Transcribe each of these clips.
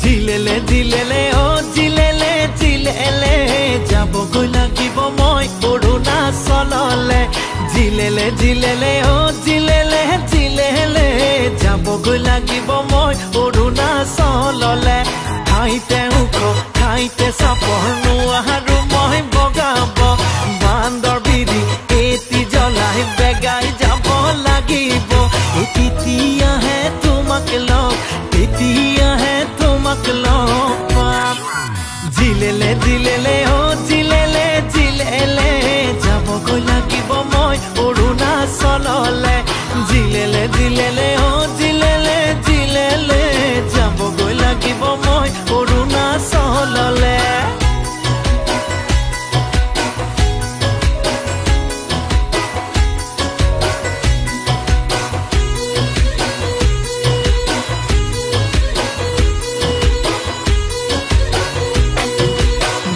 জিলেলে জিলেলে ও জিলেলে জিলেলে যাবগৈ লাগিব মই অৰুণাচললে জিলেলে জিলেলে ও জিলেলে জিলেলে যাবগৈ লাগিব মই অৰুণাচললে ঠাইতে ওখ ঠাইতে চাপৰ নোৱাৰো মই বগাব বান্দৰ বিৰি এটি জ্বলাই বেগাই যাব লাগিব তেতিয়াহে তোমাক লগ তেতিয়াহে তোমাক লগ পাম জিলেলে জিলেলে ও জিলেলে জিলেলে যাবগৈ লাগিব মই অৰুণাচললে জিলেলে জিলেলে ও জিলেলে জিলেলে যাবগৈ লাগিব মই অৰুণাচললে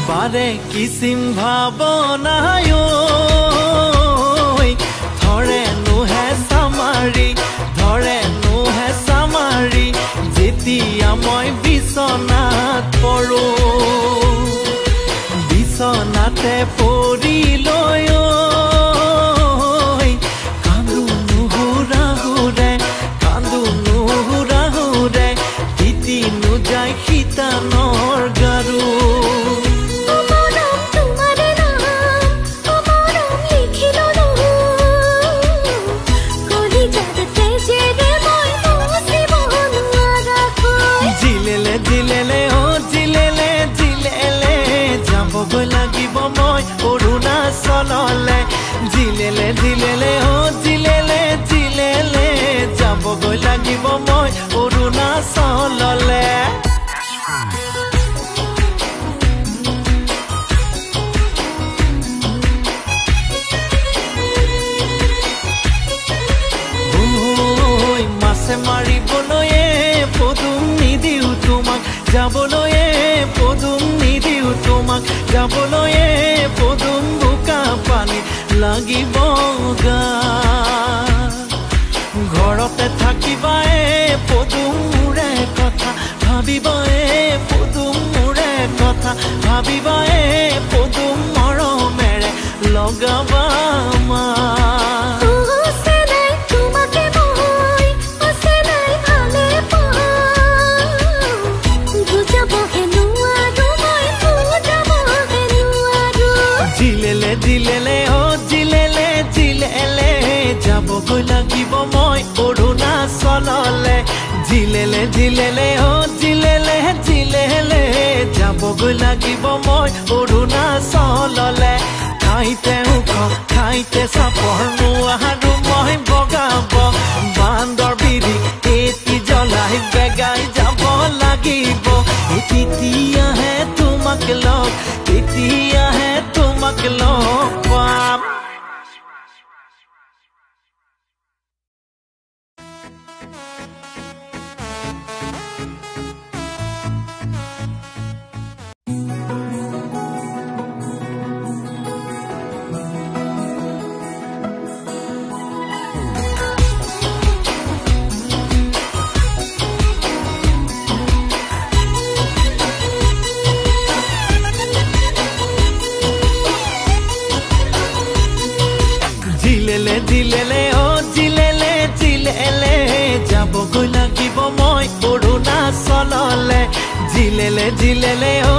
বাৰে কিসিম ভাবনায় ধৰে নুহে সামাৰি যেতিয়া মই বিছনাত পৰো বিছনাতে পৰি লৈ কান্দো নুহুৰা হুৰে তিতি নুযায় শীতানৰ গাৰু জিলেলে ও জিলেলে জিলেলে যাবগৈ লাগিব মই অৰুণাচললে জিলেলে জিলেলে ও জিলেলে জিলেলে যাবগৈ লাগিব মই অৰুণাচললে মাছে মাৰিবলৈয়ে পদুম নিদিও তোমাক যাবলৈয়ে পদুম নিদিও তোমাক যাবলৈয়ে পদুম বোকা পানী লাগিব গা ঘৰতে থাকিবায়ে পদুম মোৰে কথা ভাবিবায়ে পদুম মোৰে কথা ভাবিবায়ে পদুম মৰমেৰে লগাবা মা জিলেলে ও জিলেলে জিলেলে যাবগৈ লাগিব মই অৰুণাচললে জিলেলে জিলেলে ও জিলেলে জিলেলে যাবগৈ লাগিব মই অৰুণাচললে ঠাইতে ওখ ঠাইতে চাপৰ নোৱাৰো মই বগাব বান্দৰ বিৰি এটি জ্বলাই বেগাই যাব লাগিব তেতিয়াহে তোমাক লগ তেতিয়াহে তোমাক লগ পাম জিলেলে ও জিলেলে জিলেলে যাবগৈ লাগিব মই অৰুণাচললে জিলেলে জিলেলে ও